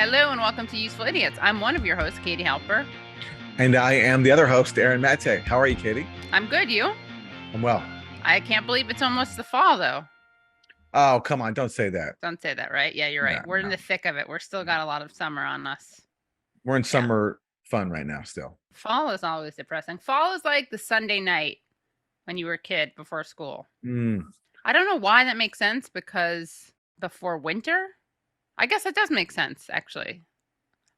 Hello and welcome to Useful Idiots. I'm one of your hosts, Katie Halper. And I am the other host, Aaron Mate. How are you, Katie? I'm good, you? I'm well. I can't believe it's almost the fall, though. Oh, come on. Don't say that. Don't say that, right? Yeah, you're right. We're in the thick of it. We're still got a lot of summer on us. We're in summer fun right now still. Fall is always depressing. Fall is like the Sunday night when you were a kid before school. I don't know why that makes sense, because before winter? I guess it does make sense, actually.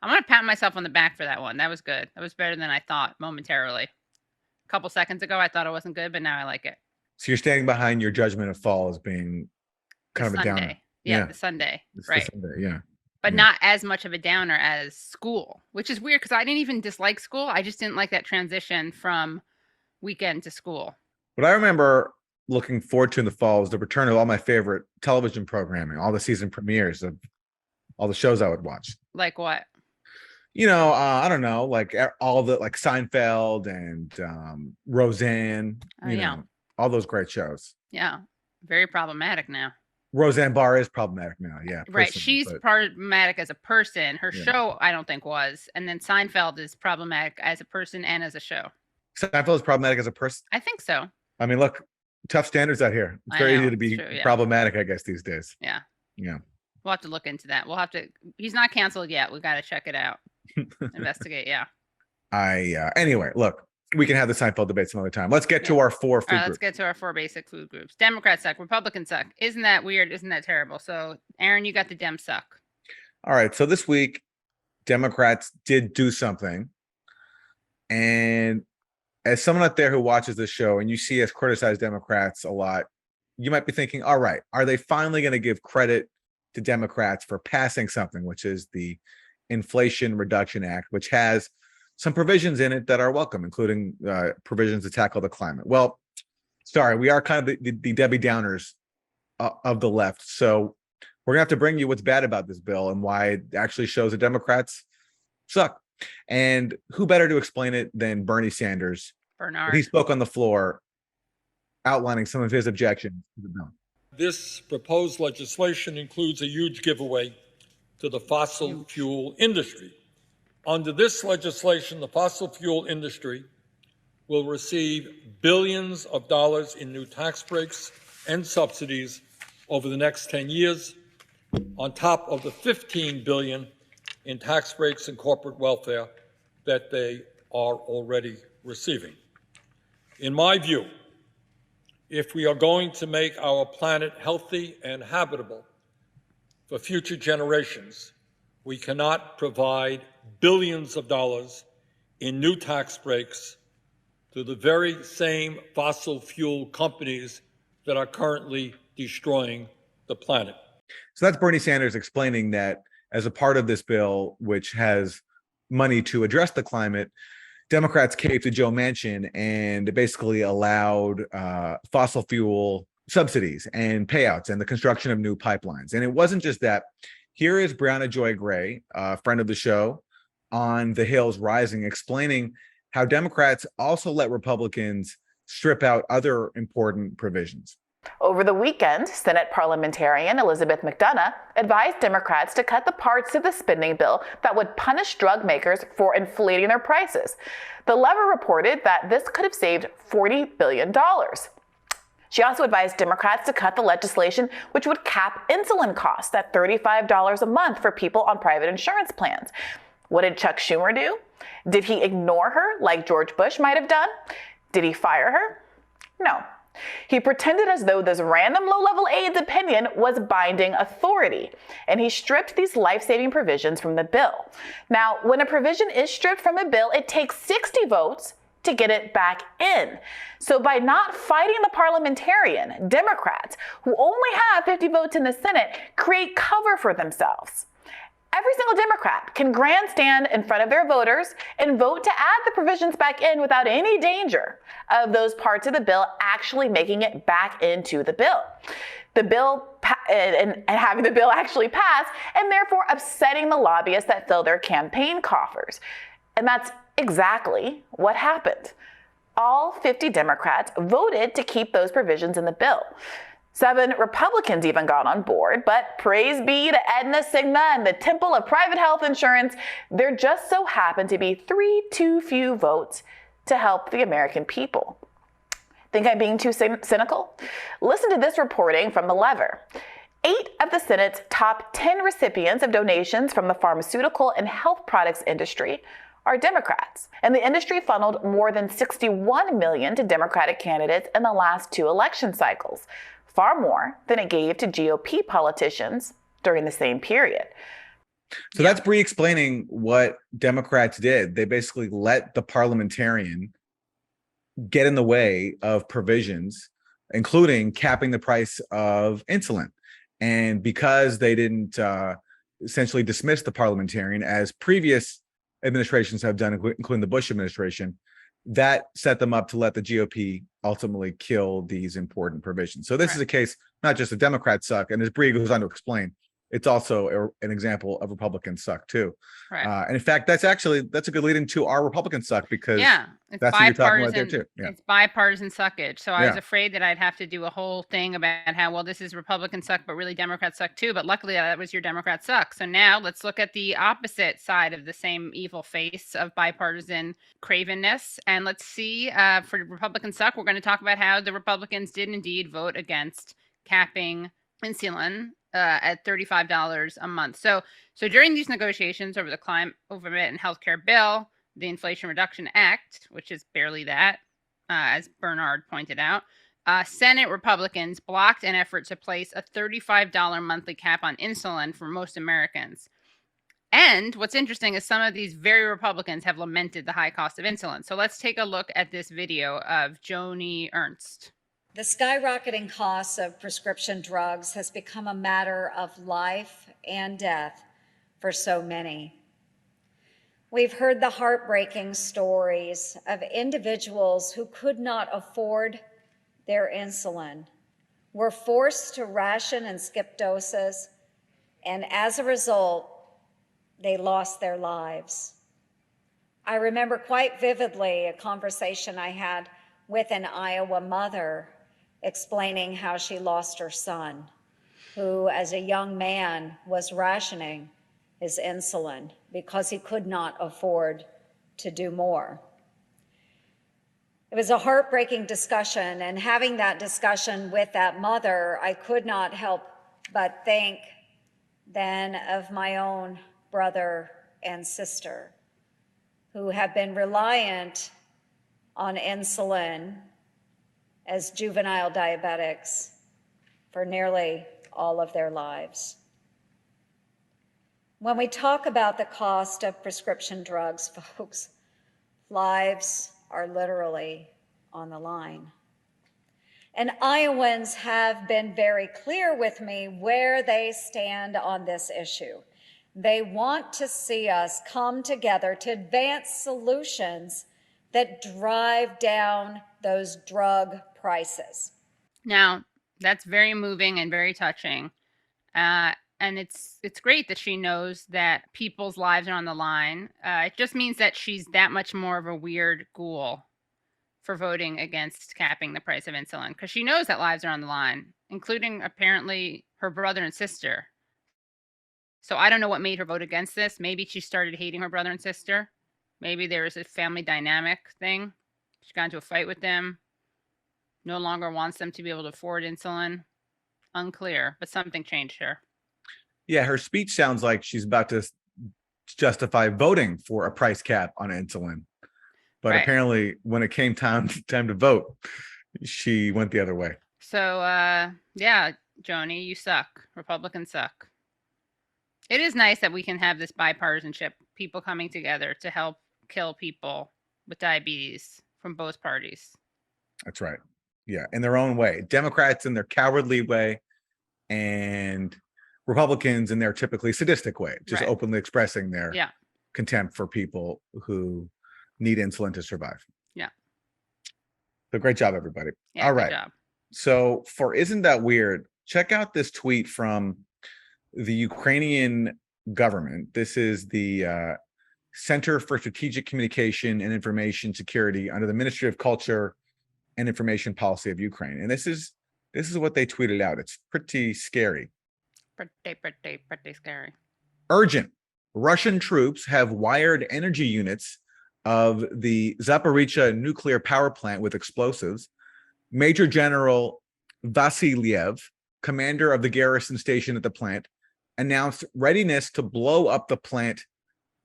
I'm going to pat myself on the back for that one. That was good. That was better than I thought momentarily. A couple seconds ago, I thought it wasn't good, but now I like it. So you're standing behind your judgment of fall as being kind of a downer. Yeah, the Sunday. It's right. The Sunday, yeah. But not as much of a downer as school, which is weird because I didn't even dislike school. I just didn't like that transition from weekend to school. What I remember looking forward to in the fall was the return of all my favorite television programming, all the season premieres of all the shows I would watch. Like what? I don't know, like all the like Seinfeld and Roseanne, all those great shows. Yeah. Very problematic now. Roseanne Barr is problematic now. Yeah. Right. She's problematic as a person. Her show, I don't think was. And then Seinfeld is problematic as a person and as a show. Seinfeld is problematic as a person? I think so. I mean, look, tough standards out here. It's very easy to be problematic, I guess, these days. Yeah. Yeah. We'll have to look into that. He's not canceled yet. We got to check it out. Investigate. Yeah. Anyway, look, we can have the Seinfeld debate some other time. Let's get to our four food groups. Let's get to our four basic food groups. Democrats suck. Republicans suck. Isn't that weird? Isn't that terrible? So, Aaron, you got the Dem suck. All right. So this week, Democrats did do something. And as someone out there who watches this show and you see us criticize Democrats a lot, you might be thinking, all right, are they finally going to give credit to Democrats for passing something, which is the Inflation Reduction Act, which has some provisions in it that are welcome, including provisions to tackle the climate. Well, sorry, we are kind of the Debbie Downers of the left. So we're going to have to bring you what's bad about this bill and why it actually shows that Democrats suck. And who better to explain it than Bernie Sanders? Bernard. He spoke on the floor outlining some of his objections to the bill. This proposed legislation includes a huge giveaway to the fossil fuel industry. Under this legislation, the fossil fuel industry will receive billions of dollars in new tax breaks and subsidies over the next 10 years, on top of the $15 billion in tax breaks and corporate welfare that they are already receiving. In my view, if we are going to make our planet healthy and habitable for future generations, we cannot provide billions of dollars in new tax breaks to the very same fossil fuel companies that are currently destroying the planet. So that's Bernie Sanders explaining that as a part of this bill, which has money to address the climate, Democrats caved to Joe Manchin and basically allowed fossil fuel subsidies and payouts and the construction of new pipelines. And it wasn't just that. Here is Brianna Joy Gray, a friend of the show, on The Hill's Rising, explaining how Democrats also let Republicans strip out other important provisions. Over the weekend, Senate parliamentarian Elizabeth McDonough advised Democrats to cut the parts of the spending bill that would punish drug makers for inflating their prices. The Lever reported that this could have saved $40 billion. She also advised Democrats to cut the legislation which would cap insulin costs at $35 a month for people on private insurance plans. What did Chuck Schumer do? Did he ignore her like George Bush might have done? Did he fire her? No. He pretended as though this random low-level aide's opinion was binding authority, and he stripped these life-saving provisions from the bill. Now, when a provision is stripped from a bill, it takes 60 votes to get it back in. So by not fighting the parliamentarian, Democrats, who only have 50 votes in the Senate, create cover for themselves. Every single Democrat can grandstand in front of their voters and vote to add the provisions back in without any danger of those parts of the bill actually making it back into the bill. And having the bill actually pass, and therefore upsetting the lobbyists that fill their campaign coffers. And that's exactly what happened. All 50 Democrats voted to keep those provisions in the bill. 7 Republicans even got on board, but praise be to Aetna, Cigna, and the Temple of Private Health Insurance, there just so happened to be 3 too few votes to help the American people. Think I'm being too cynical? Listen to this reporting from The Lever. 8 of the Senate's top 10 recipients of donations from the pharmaceutical and health products industry are Democrats, and the industry funneled more than $61 million to Democratic candidates in the last 2 election cycles, far more than it gave to GOP politicians during the same period. So that's Bree explaining what Democrats did. They basically let the parliamentarian get in the way of provisions, including capping the price of insulin. And because they didn't essentially dismiss the parliamentarian, as previous administrations have done, including the Bush administration, that set them up to let the GOP ultimately kill these important provisions. So this is a case, not just the Democrats suck, and as Bree goes on to explain, it's also an example of Republicans suck too. And in fact, that's a good lead into our Republicans suck, because it's that's what you're talking about there too. It's bipartisan suckage. So I was afraid that I'd have to do a whole thing about how, well, this is Republican suck, but really Democrats suck too. But luckily that was your Democrat suck. So now let's look at the opposite side of the same evil face of bipartisan cravenness. And let's see, for Republican suck, we're going to talk about how the Republicans did indeed vote against capping insulin at $35 a month. So during these negotiations over the climate and healthcare bill, the Inflation Reduction Act, which is barely that, as Bernard pointed out, Senate Republicans blocked an effort to place a $35 monthly cap on insulin for most Americans. And what's interesting is some of these very Republicans have lamented the high cost of insulin. So let's take a look at this video of Joni Ernst. The skyrocketing costs of prescription drugs has become a matter of life and death for so many. We've heard the heartbreaking stories of individuals who could not afford their insulin, were forced to ration and skip doses, and as a result, they lost their lives. I remember quite vividly a conversation I had with an Iowa mother explaining how she lost her son, who as a young man was rationing his insulin because he could not afford to do more. It was a heartbreaking discussion, and having that discussion with that mother, I could not help but think then of my own brother and sister who have been reliant on insulin as juvenile diabetics for nearly all of their lives. When we talk about the cost of prescription drugs, folks, lives are literally on the line. And Iowans have been very clear with me where they stand on this issue. They want to see us come together to advance solutions that drive down those drug prices. Now, that's very moving and very touching. And it's great that she knows that people's lives are on the line. It just means that she's that much more of a weird ghoul for voting against capping the price of insulin, because she knows that lives are on the line, including apparently her brother and sister. So I don't know what made her vote against this. Maybe she started hating her brother and sister. Maybe there was a family dynamic thing. She got into a fight with them. No longer wants them to be able to afford insulin. Unclear, but something changed her. Yeah, her speech sounds like she's about to justify voting for a price cap on insulin. But apparently when it came time to vote, she went the other way. So, yeah, Joni, you suck. Republicans suck. It is nice that we can have this bipartisanship, people coming together to help kill people with diabetes from both parties. That's right. Yeah, in their own way. Democrats in their cowardly way, and Republicans in their typically sadistic way, just openly expressing their contempt for people who need insulin to survive. Yeah. So great job, everybody. Yeah, all right. Good job. So for Isn't That Weird, check out this tweet from the Ukrainian government. This is the Center for Strategic Communication and Information Security under the Ministry of Culture and Information Policy of Ukraine. And this is This is what they tweeted out. It's pretty scary. Pretty scary. Urgent. Russian troops have wired energy units of the Zaporizhzhia nuclear power plant with explosives. Major General Vasilyev, commander of the garrison station at the plant, announced readiness to blow up the plant,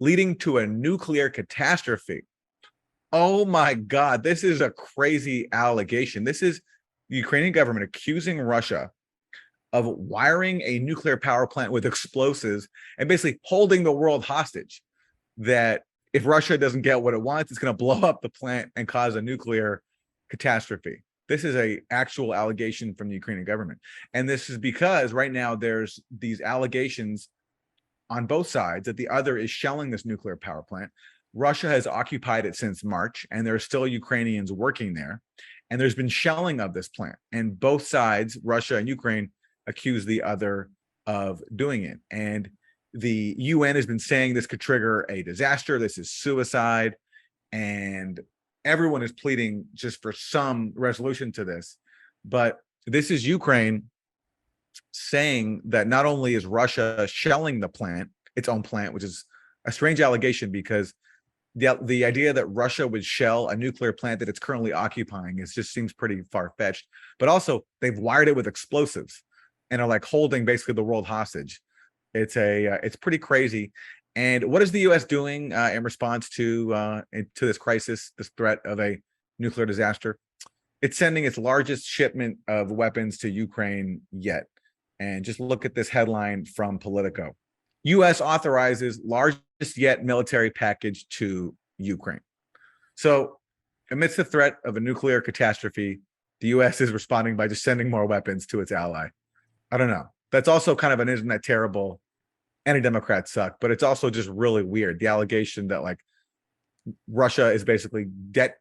leading to a nuclear catastrophe. Oh my God, this is a crazy allegation. This is the Ukrainian government accusing Russia of wiring a nuclear power plant with explosives and basically holding the world hostage, that if Russia doesn't get what it wants, it's going to blow up the plant and cause a nuclear catastrophe. This is an actual allegation from the Ukrainian government. And this is because right now there's these allegations on both sides that the other is shelling this nuclear power plant. Russia has occupied it since March, and there are still Ukrainians working there. And there's been shelling of this plant. And both sides, Russia and Ukraine, accuse the other of doing it. And the UN has been saying this could trigger a disaster. This is suicide. And everyone is pleading just for some resolution to this. But this is Ukraine saying that not only is Russia shelling the plant, its own plant, which is a strange allegation because the idea that Russia would shell a nuclear plant that it's currently occupying just seems pretty far-fetched. But also they've wired it with explosives and are like holding basically the world hostage. It's pretty crazy. And what is the U.S. doing in response to this crisis, this threat of a nuclear disaster? It's sending its largest shipment of weapons to Ukraine yet. And just look at this headline from Politico. U.S. authorizes largest yet military package to Ukraine. So amidst the threat of a nuclear catastrophe, the U.S. is responding by just sending more weapons to its ally. I don't know. That's also kind of an isn't that terrible? Any Democrats suck, but it's also just really weird. The allegation that like Russia is basically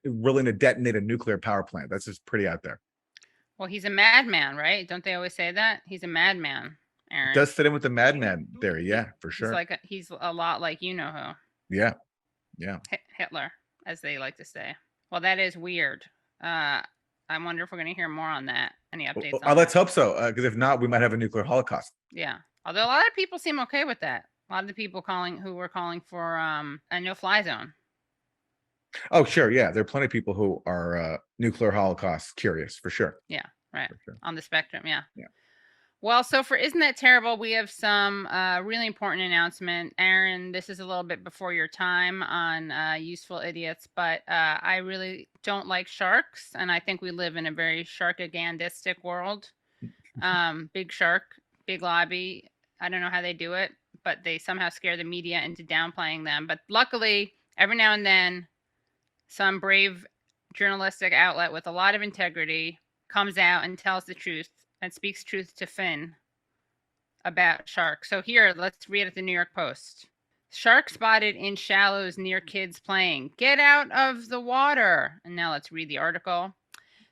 willing to detonate a nuclear power plant. That's just pretty out there. Well, he's a madman, right? Don't they always say that? He's a madman, Aaron. It does fit in with the madman theory. Yeah, for sure. He's a lot like you know who. Yeah. Hitler, as they like to say. Well, that is weird. I wonder if we're going to hear more on that. Any updates on let's hope so, because if not, we might have a nuclear holocaust. Yeah. Although a lot of people seem okay with that. A lot of the people who were calling for a no-fly zone. Oh, sure. Yeah. There are plenty of people who are nuclear holocaust curious, for sure. Yeah, right. Sure. On the spectrum. Yeah. Well, so for Isn't That Terrible, we have some really important announcement. Aaron, this is a little bit before your time on Useful Idiots, but I really don't like sharks. And I think we live in a very sharkagandistic world. Big shark, big lobby. I don't know how they do it, but they somehow scare the media into downplaying them. But luckily, every now and then, some brave journalistic outlet with a lot of integrity comes out and tells the truth and speaks truth to Finn about sharks. So here, let's read at the New York Post. Shark spotted in shallows near kids playing. Get out of the water. And now let's read the article.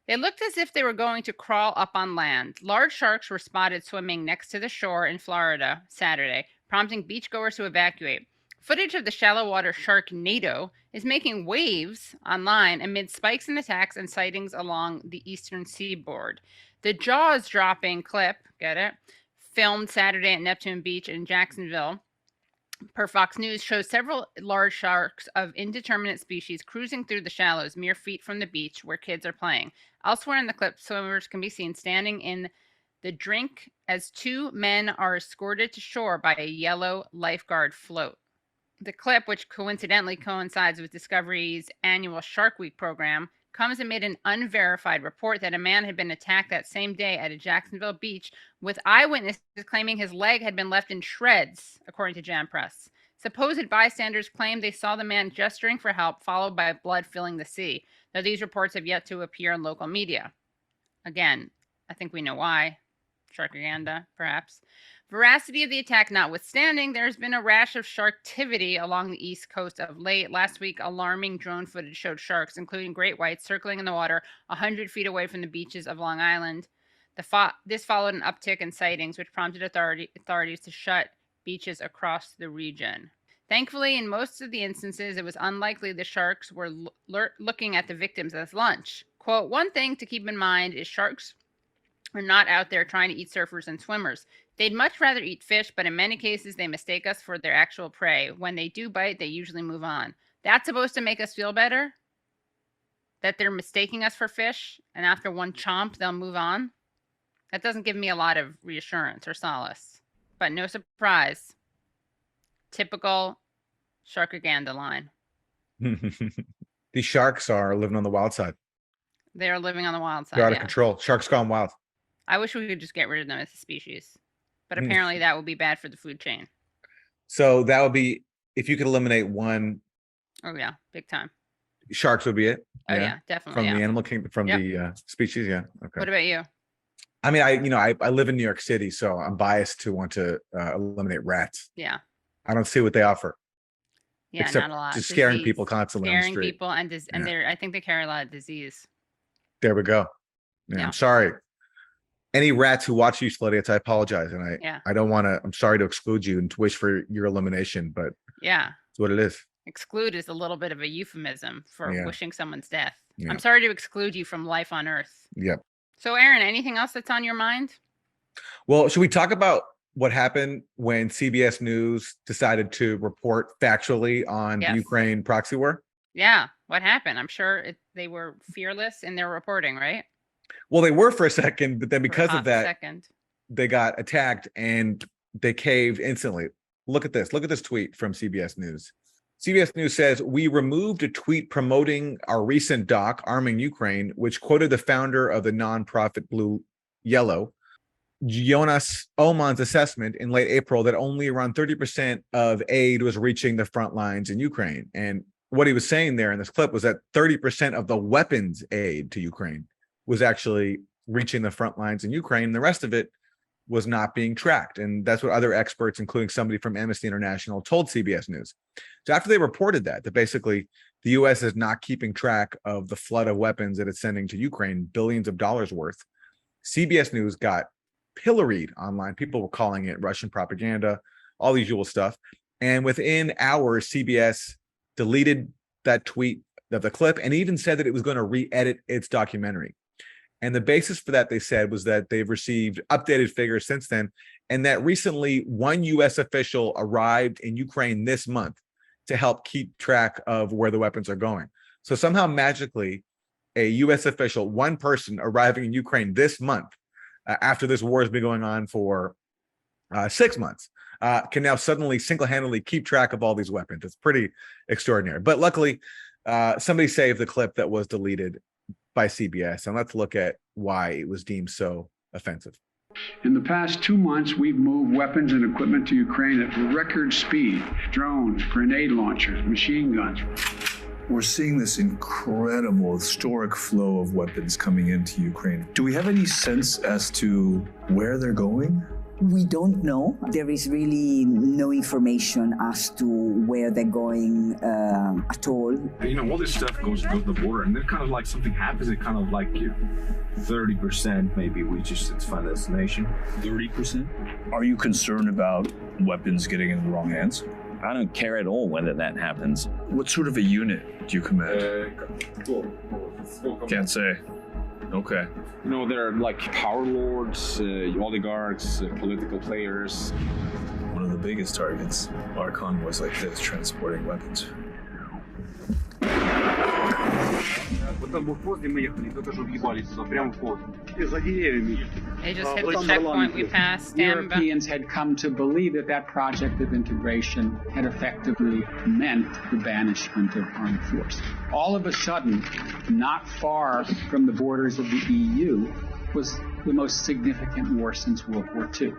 They looked as if they were going to crawl up on land. Large sharks were spotted swimming next to the shore in Florida Saturday, prompting beachgoers to evacuate. Footage of the shallow water shark NATO is making waves online amid spikes in attacks and sightings along the eastern seaboard. The jaws-dropping clip, get it, filmed Saturday at Neptune Beach in Jacksonville, per Fox News, shows several large sharks of indeterminate species cruising through the shallows mere feet from the beach where kids are playing. Elsewhere in the clip, swimmers can be seen standing in the drink as two men are escorted to shore by a yellow lifeguard float. The clip, which coincidentally coincides with Discovery's annual Shark Week program, comes amid an unverified report that a man had been attacked that same day at a Jacksonville beach, with eyewitnesses claiming his leg had been left in shreds, according to Jam Press. Supposed bystanders claim they saw the man gesturing for help, followed by blood filling the sea, though these reports have yet to appear in local media. Again, I think we know why. Sharkaganda, perhaps. Veracity of the attack notwithstanding, there's been a rash of sharktivity along the east coast of late. Last week, alarming drone footage showed sharks, including great whites, circling in the water 100 feet away from the beaches of Long Island. This followed an uptick in sightings, which prompted authorities to shut beaches across the region. Thankfully, in most of the instances, it was unlikely the sharks were looking at the victims as lunch. Quote, one thing to keep in mind is sharks are not out there trying to eat surfers and swimmers. They'd much rather eat fish, but in many cases, they mistake us for their actual prey. When they do bite, they usually move on. That's supposed to make us feel better? That they're mistaking us for fish, and after one chomp, they'll move on? That doesn't give me a lot of reassurance or solace. But no surprise. Typical sharkaganda line. These sharks are living on the wild side. They're living on the wild side. They're out of control. Sharks gone wild. I wish we could just get rid of them as a species. But apparently that would be bad for the food chain. So that would be, if you could eliminate one. Oh, yeah. Big time. Sharks would be it. Oh, yeah, definitely. From the animal kingdom, from the species. Yeah. Okay. What about you? I mean, I live in New York City, so I'm biased to want to eliminate rats. Yeah. I don't see what they offer. Yeah, except not a lot. Just scaring people constantly on the Scaring street. people, and I think they carry a lot of disease. There we go. Yeah. I'm sorry. Any rats who watch you, Slutty, I apologize. And I don't want to, I'm sorry to exclude you and to wish for your elimination, but yeah, it's what it is. Exclude is a little bit of a euphemism for wishing someone's death. Yeah. I'm sorry to exclude you from life on Earth. Yep. So, Aaron, anything else that's on your mind? Well, should we talk about what happened when CBS News decided to report factually on the Ukraine proxy war? Yeah. What happened? I'm sure they were fearless in their reporting, right? Well, they were for a second, but then because of that, second, they got attacked and they caved instantly. Look at this. Look at this tweet from CBS News. CBS News says, we removed a tweet promoting our recent doc, Arming Ukraine, which quoted the founder of the nonprofit Blue Yellow, Jonas Oman's assessment in late April that only around 30% of aid was reaching the front lines in Ukraine. And what he was saying there in this clip was that 30% of the weapons aid to Ukraine was actually reaching the front lines in Ukraine. The rest of it was not being tracked. And that's what other experts, including somebody from Amnesty International, told CBS News. So after they reported that basically the U.S. is not keeping track of the flood of weapons that it's sending to Ukraine, billions of dollars worth, CBS News got pilloried online. People were calling it Russian propaganda, all the usual stuff. And within hours, CBS deleted that tweet of the clip and even said that it was going to re-edit its documentary. And the basis for that, they said, was that they've received updated figures since then, and that recently one U.S. official arrived in Ukraine this month to help keep track of where the weapons are going. So somehow magically, a U.S. official, one person arriving in Ukraine this month, after this war has been going on for 6 months, can now suddenly single-handedly keep track of all these weapons. It's pretty extraordinary. But luckily, somebody saved the clip that was deleted by CBS, and let's look at why it was deemed so offensive. In the past 2 months, we've moved weapons and equipment to Ukraine at record speed. Drones, grenade launchers, machine guns. We're seeing this incredible, historic flow of weapons coming into Ukraine. Do we have any sense as to where they're going? We don't know. There is really no information as to where they're going at all. You know, all this stuff goes to the border, and then kind of like something happens, it kind of like 30% maybe reaches its final destination. 30%? Are you concerned about weapons getting in the wrong hands? I don't care at all whether that happens. What sort of a unit do you command? Can't say. Okay. You know, there are like power lords, oligarchs, political players. One of the biggest targets are convoys like this transporting weapons. They just hit the checkpoint we passed. Europeans had come to believe that project of integration had effectively meant the banishment of armed force. All of a sudden, not far from the borders of the EU, was the most significant war since World War II.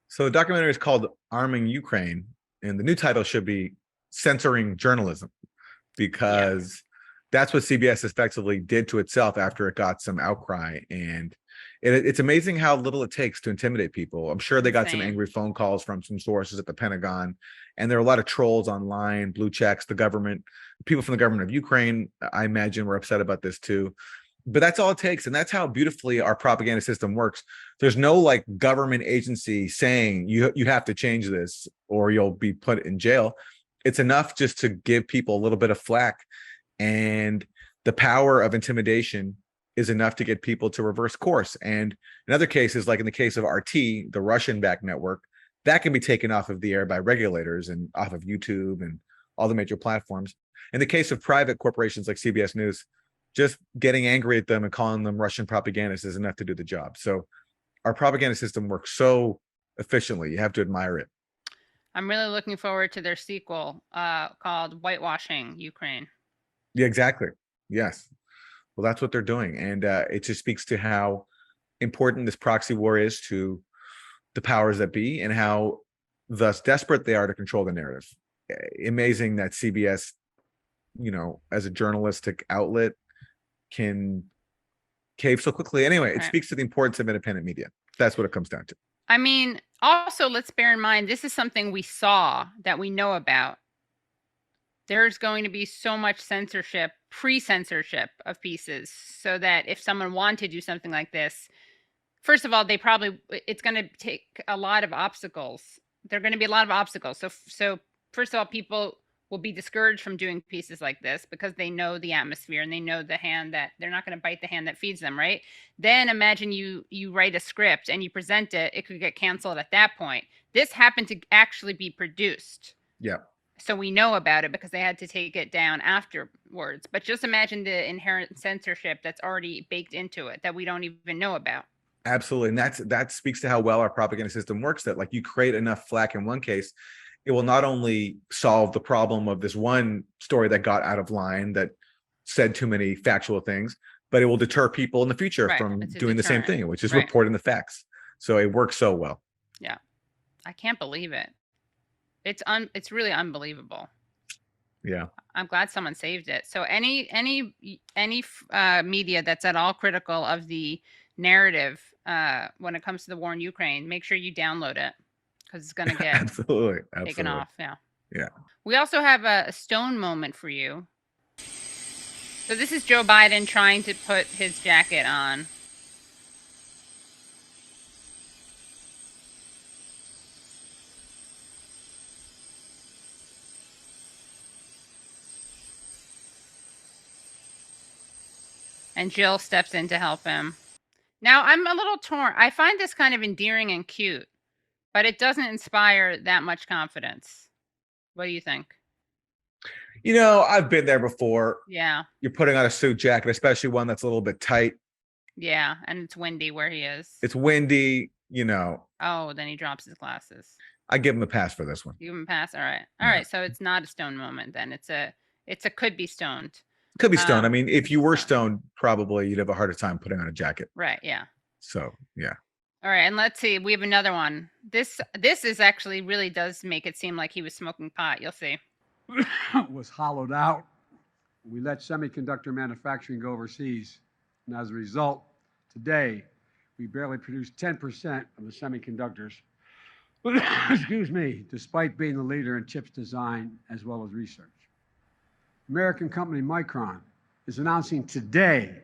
So the documentary is called Arming Ukraine, and the new title should be Censoring Journalism, because that's what CBS effectively did to itself after it got some outcry. And it's amazing how little it takes to intimidate people. I'm sure they got some angry phone calls from some sources at the Pentagon, and there are a lot of trolls online, blue checks, the government, people from the government of Ukraine, I imagine, were upset about this too. But that's all it takes. And that's how beautifully our propaganda system works. There's no like government agency saying you have to change this or you'll be put in jail. It's enough just to give people a little bit of flack And the power of intimidation is enough to get people to reverse course. And in other cases, like in the case of RT, the Russian-backed network, that can be taken off of the air by regulators and off of YouTube and all the major platforms. In the case of private corporations like CBS News, just getting angry at them and calling them Russian propagandists is enough to do the job. So our propaganda system works so efficiently. You have to admire it. I'm really looking forward to their sequel called Whitewashing Ukraine. Yeah, exactly. Yes. Well, that's what they're doing. And it just speaks to how important this proxy war is to the powers that be and how thus desperate they are to control the narrative. Amazing that CBS, as a journalistic outlet, can cave so quickly. Anyway, it speaks to the importance of independent media. That's what it comes down to. I mean, also, let's bear in mind, this is something we saw that we know about. There's going to be so much censorship, pre-censorship of pieces, so that if someone wanted to do something like this, first of all, it's going to take a lot of obstacles. There are going to be a lot of obstacles. So first of all, people will be discouraged from doing pieces like this because they know the atmosphere and they know the hand that they're not going to bite the hand that feeds them, right? Then imagine you write a script and you present it, it could get canceled at that point. This happened to actually be produced. Yeah. So we know about it because they had to take it down afterwards. But just imagine the inherent censorship that's already baked into it that we don't even know about. Absolutely. And that speaks to how well our propaganda system works, that like you create enough flack in one case, it will not only solve the problem of this one story that got out of line, that said too many factual things, but it will deter people in the future from doing the same thing, which is reporting the facts. So it works so well. Yeah. I can't believe it. It's really unbelievable. Yeah. I'm glad someone saved it. So any media that's at all critical of the narrative when it comes to the war in Ukraine, make sure you download it because it's going to get absolutely taken off. Yeah. Yeah. We also have a stone moment for you. So this is Joe Biden trying to put his jacket on. And Jill steps in to help him. Now, I'm a little torn. I find this kind of endearing and cute, but it doesn't inspire that much confidence. What do you think? I've been there before. Yeah. You're putting on a suit jacket, especially one that's a little bit tight. Yeah, and it's windy where he is. It's windy, Oh, then he drops his glasses. I give him a pass for this one. You give him a pass? All right. All right, so it's not a stone moment then. It's a could be stoned. Could be stoned. I mean, if you were stoned, probably you'd have a harder time putting on a jacket. Right, yeah. So, yeah. All right, and let's see. We have another one. This is actually really does make it seem like he was smoking pot. You'll see. Was hollowed out. We let semiconductor manufacturing go overseas. And as a result, today, we barely produce 10% of the semiconductors, excuse me, despite being the leader in chips design as well as research. American company Micron is announcing today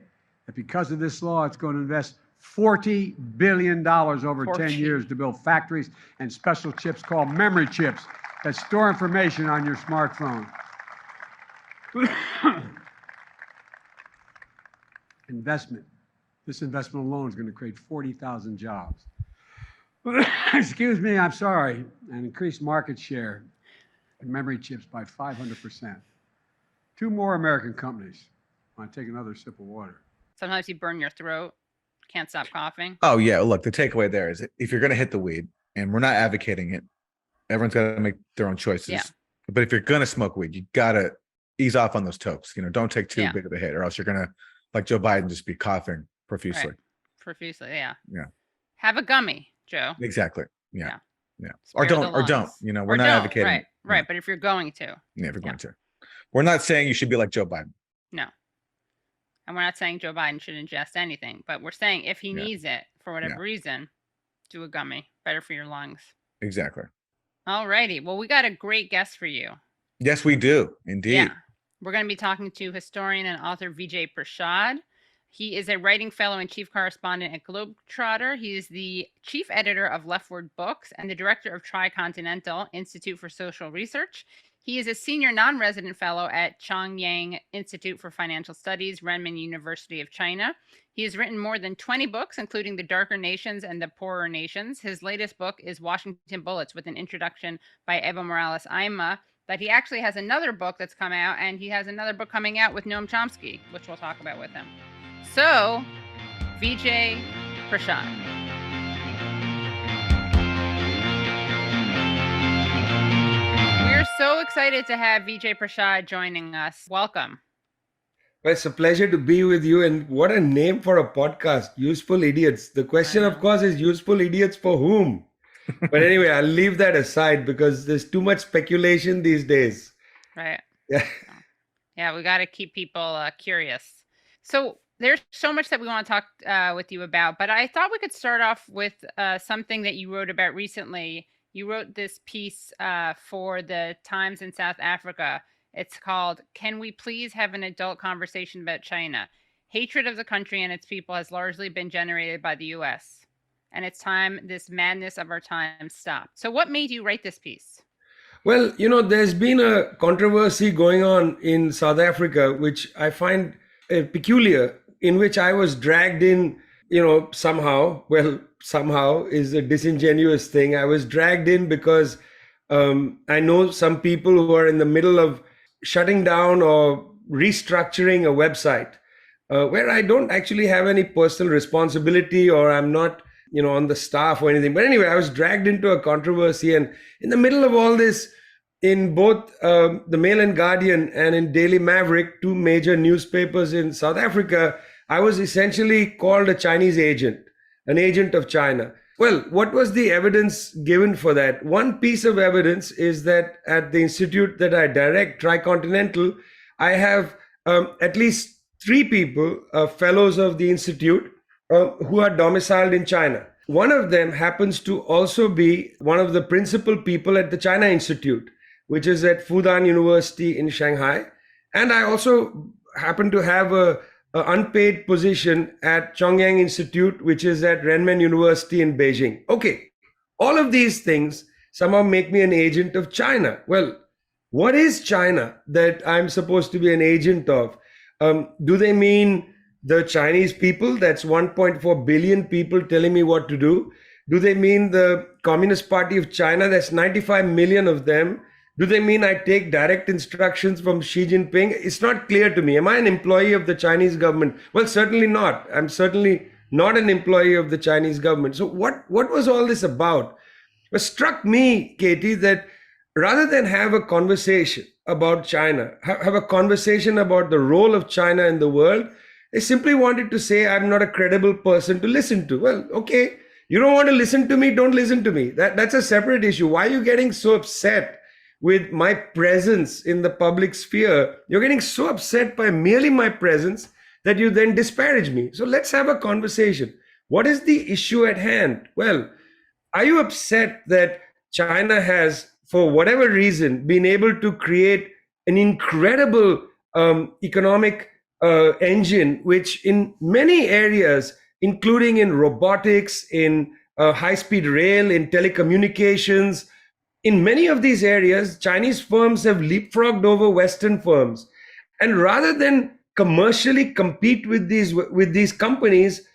that because of this law, it's going to invest $40 billion over 10 years to build factories and special chips called memory chips that store information on your smartphone. Investment. This investment alone is going to create 40,000 jobs. Excuse me, I'm sorry. And increase market share in memory chips by 500%. 2 more American companies. Want to take another sip of water? Sometimes you burn your throat. Can't stop coughing. Oh, yeah. Look, the takeaway there is if you're going to hit the weed, and we're not advocating it, everyone's got to make their own choices. Yeah. But if you're going to smoke weed, you got to ease off on those tokes. Don't take too big of a hit, or else you're going to, like Joe Biden, just be coughing profusely. Right. Profusely, yeah. Yeah. Have a gummy, Joe. Exactly. Yeah. Spare Or don't. We're not advocating. Right. Right. But if you're going to. Yeah, if you're going to. We're not saying you should be like Joe Biden. No. And we're not saying Joe Biden should ingest anything, but we're saying if he needs it for whatever reason, do a gummy. Better for your lungs. Exactly. All righty. Well, we got a great guest for you. Yes, we do. Indeed. Yeah. We're going to be talking to historian and author Vijay Prashad. He is a writing fellow and chief correspondent at Globetrotter. He is the chief editor of Leftward Books and the director of Tricontinental Institute for Social Research. He is a senior non-resident fellow at Chongyang Institute for Financial Studies, Renmin University of China. He has written more than 20 books, including The Darker Nations and The Poorer Nations. His latest book is Washington Bullets, with an introduction by Evo Morales Ayma. But he actually has another book that's come out, and he has another book coming out with Noam Chomsky, which we'll talk about with him. So, Vijay Prashad. We're so excited to have Vijay Prashad joining us. Welcome. Well, it's a pleasure to be with you. And what a name for a podcast, Useful Idiots. The question, of course, is useful idiots for whom? But anyway, I'll leave that aside because there's too much speculation these days. Right. Yeah. Yeah, we got to keep people curious. So there's so much that we want to talk with you about, but I thought we could start off with something that you wrote about recently. You wrote this piece for the Times in South Africa. It's called, "Can We Please Have an Adult Conversation About China? Hatred of the country and its people has largely been generated by the U.S. And it's time this madness of our time stopped." So what made you write this piece? Well, there's been a controversy going on in South Africa, which I find peculiar, in which I was dragged in, somehow. Well, somehow is a disingenuous thing. I was dragged in because I know some people who are in the middle of shutting down or restructuring a website where I don't actually have any personal responsibility, or I'm not, on the staff or anything. But anyway, I was dragged into a controversy, and in the middle of all this, in both the Mail and Guardian and in Daily Maverick, two major newspapers in South Africa, I was essentially called a Chinese agent, an agent of China. Well, what was the evidence given for that? One piece of evidence is that at the institute that I direct, Tricontinental, I have at least 3 people, fellows of the institute, who are domiciled in China. One of them happens to also be one of the principal people at the China Institute, which is at Fudan University in Shanghai. And I also happen to have a unpaid position at Chongyang Institute, which is at Renmin University in Beijing. Okay, all of these things somehow make me an agent of China. Well, what is China that I'm supposed to be an agent of? Do they mean the Chinese people? That's 1.4 billion people telling me what to do. Do they mean the Communist Party of China? That's 95 million of them. Do they mean I take direct instructions from Xi Jinping? It's not clear to me. Am I an employee of the Chinese government? Well, certainly not. I'm certainly not an employee of the Chinese government. So what was all this about? It struck me, Katie, that rather than have a conversation about China, have a conversation about the role of China in the world, they simply wanted to say, I'm not a credible person to listen to. Well, okay, you don't want to listen to me, don't listen to me. That's a separate issue. Why are you getting so upset with my presence in the public sphere? You're getting so upset by merely my presence that you then disparage me. So let's have a conversation. What is the issue at hand? Well, are you upset that China has, for whatever reason, been able to create an incredible economic engine, which in many areas, including in robotics, in high-speed rail, in telecommunications, in many of these areas, Chinese firms have leapfrogged over Western firms. And rather than commercially compete with these companies,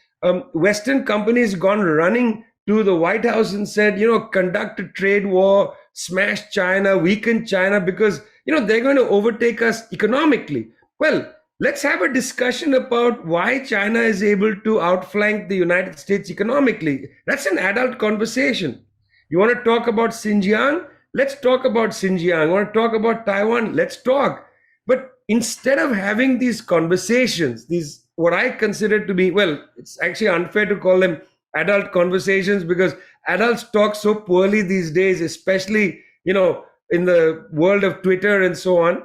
Western companies gone running to the White House and said, conduct a trade war, smash China, weaken China, because, they're going to overtake us economically. Well, let's have a discussion about why China is able to outflank the United States economically. That's an adult conversation. You want to talk about Xinjiang? Let's talk about Xinjiang. You want to talk about Taiwan? Let's talk. But instead of having these conversations, these what I consider to be, well, it's actually unfair to call them adult conversations because adults talk so poorly these days, especially, in the world of Twitter and so on.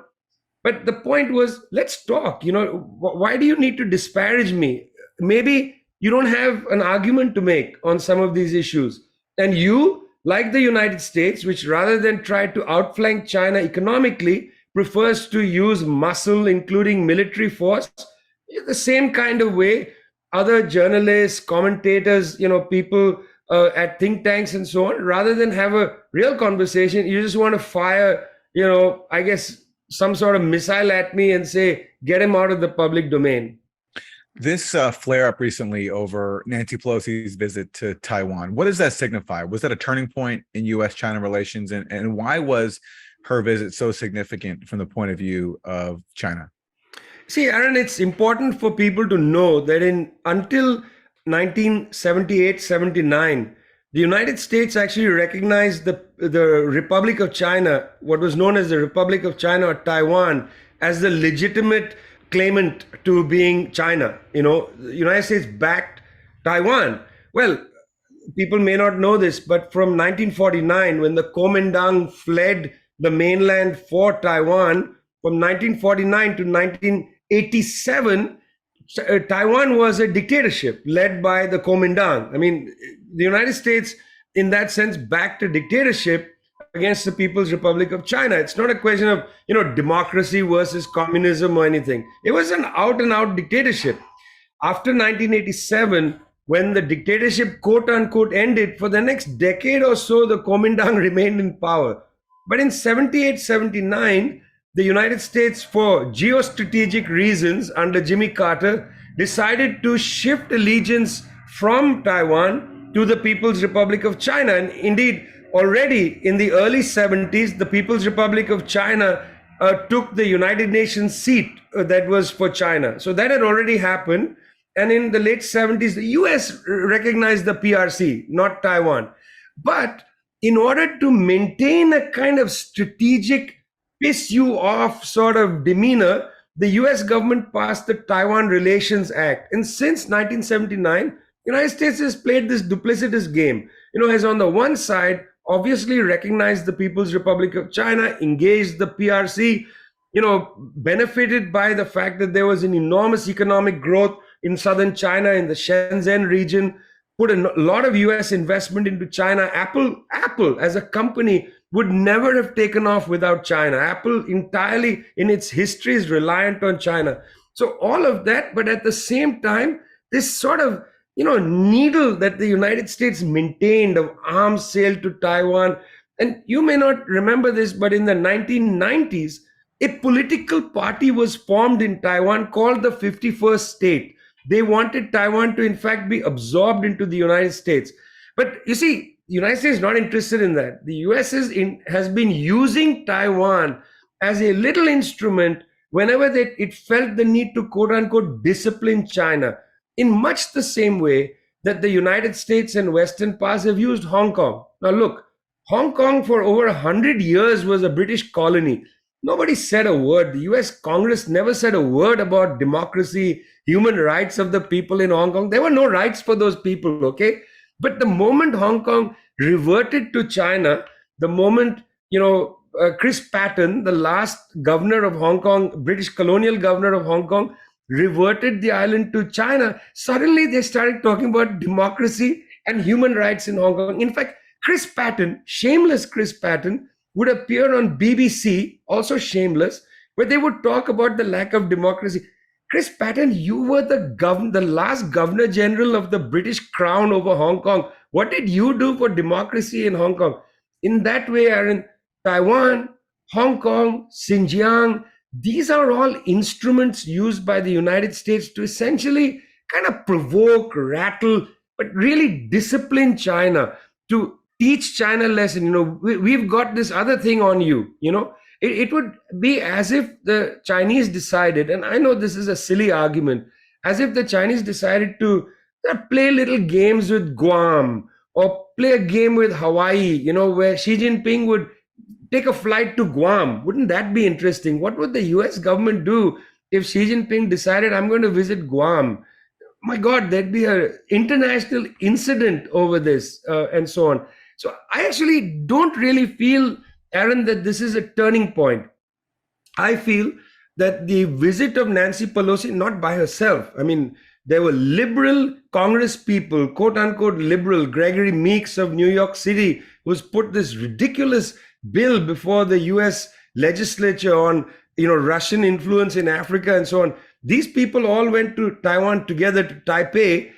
But the point was, let's talk. Why do you need to disparage me? Maybe you don't have an argument to make on some of these issues. And you, like the United States, which rather than try to outflank China economically, prefers to use muscle, including military force, the same kind of way other journalists, commentators, people at think tanks and so on, rather than have a real conversation, you just want to fire I guess, some sort of missile at me and say, get him out of the public domain. This flare-up recently over Nancy Pelosi's visit to Taiwan, what does that signify? Was that a turning point in U.S.-China relations? And why was her visit so significant from the point of view of China? See, Aaron, it's important for people to know that until 1978-79, the United States actually recognized the Republic of China, what was known as the Republic of China or Taiwan, as the legitimate claimant to being China. The United States backed Taiwan. Well, people may not know this, but from 1949, when the Kuomintang fled the mainland for Taiwan, from 1949 to 1987, Taiwan was a dictatorship led by the Kuomintang. I mean, the United States, in that sense, backed a dictatorship against the People's Republic of China. It's not a question of, democracy versus communism or anything. It was an out-and-out dictatorship. After 1987, when the dictatorship, quote-unquote, ended, for the next decade or so, the Kuomintang remained in power. But in 78-79, the United States, for geostrategic reasons under Jimmy Carter, decided to shift allegiance from Taiwan to the People's Republic of China. And indeed, already in the early 70s, the People's Republic of China took the United Nations seat that was for China. So that had already happened. And in the late 70s, the US recognized the PRC, not Taiwan. But in order to maintain a kind of strategic piss you off sort of demeanor, the US government passed the Taiwan Relations Act. And since 1979, the United States has played this duplicitous game. Has on the one side, obviously recognized the People's Republic of China, engaged the PRC, benefited by the fact that there was an enormous economic growth in southern China, in the Shenzhen region, put a lot of US investment into China. Apple as a company would never have taken off without China. Apple entirely in its history is reliant on China. So all of that, but at the same time, this sort of, needle that the United States maintained of arms sale to Taiwan. And you may not remember this, but in the 1990s, a political party was formed in Taiwan called the 51st State. They wanted Taiwan to, in fact, be absorbed into the United States. But you see, the United States is not interested in that. The US has been using Taiwan as a little instrument whenever it felt the need to, quote unquote, discipline China, in much the same way that the United States and Western powers have used Hong Kong. Now look, Hong Kong for over 100 years was a British colony. Nobody said a word. The US Congress never said a word about democracy, human rights of the people in Hong Kong. There were no rights for those people, okay? But the moment Hong Kong reverted to China, the moment, Chris Patten, the last governor of Hong Kong, British colonial governor of Hong Kong, reverted the island to China, suddenly they started talking about democracy and human rights in Hong Kong. In fact, Chris Patten, shameless Chris Patten, would appear on BBC, also shameless, where they would talk about the lack of democracy. Chris Patten, you were the last Governor General of the British Crown over Hong Kong. What did you do for democracy in Hong Kong? In that way, Aaron, Taiwan, Hong Kong, Xinjiang, these are all instruments used by the United States to essentially kind of provoke, rattle, but really discipline China, to teach China a lesson. We've got this other thing on you. It would be as if the Chinese decided, and I know this is a silly argument, as if the Chinese decided to play little games with Guam or play a game with Hawaii, where Xi Jinping would take a flight to Guam. Wouldn't that be interesting? What would the US government do if Xi Jinping decided, I'm going to visit Guam? My God, there'd be an international incident over this and so on. So I actually don't really feel, Aaron, that this is a turning point. I feel that the visit of Nancy Pelosi, not by herself, I mean, there were liberal Congress people, quote unquote liberal, Gregory Meeks of New York City, who's put this ridiculous bill before the US legislature on, Russian influence in Africa and so on. These people all went to Taiwan together, to Taipei.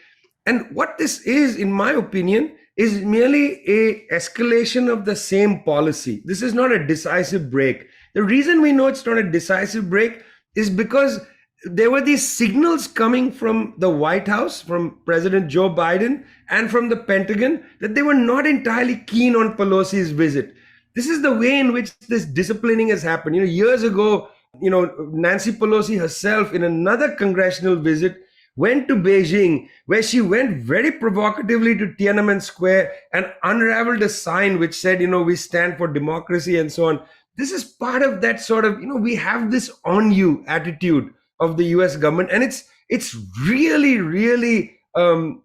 And what this is, in my opinion, is merely a escalation of the same policy. This is not a decisive break. The reason we know it's not a decisive break is because there were these signals coming from the White House, from President Joe Biden, and from the Pentagon that they were not entirely keen on Pelosi's visit. This is the way in which this disciplining has happened. Years ago, Nancy Pelosi herself, in another congressional visit, went to Beijing, where she went very provocatively to Tiananmen Square and unraveled a sign which said, we stand for democracy and so on. This is part of that sort of, we have this on you attitude of the US government. And it's really, really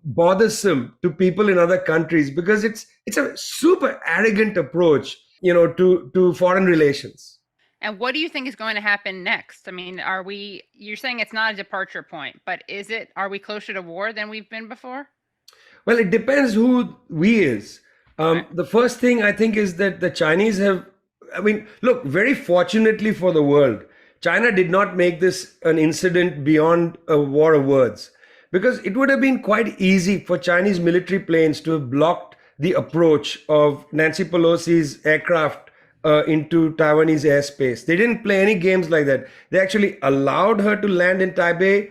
bothersome to people in other countries because it's a super arrogant approach, to foreign relations. And what do you think is going to happen next? I mean, you're saying it's not a departure point, but are we closer to war than we've been before? Well, it depends who we is. The first thing I think is that the Chinese look, very fortunately for the world, China did not make this an incident beyond a war of words, because it would have been quite easy for Chinese military planes to have blocked the approach of Nancy Pelosi's aircraft into Taiwanese airspace. They didn't play any games like that. They actually allowed her to land in Taipei.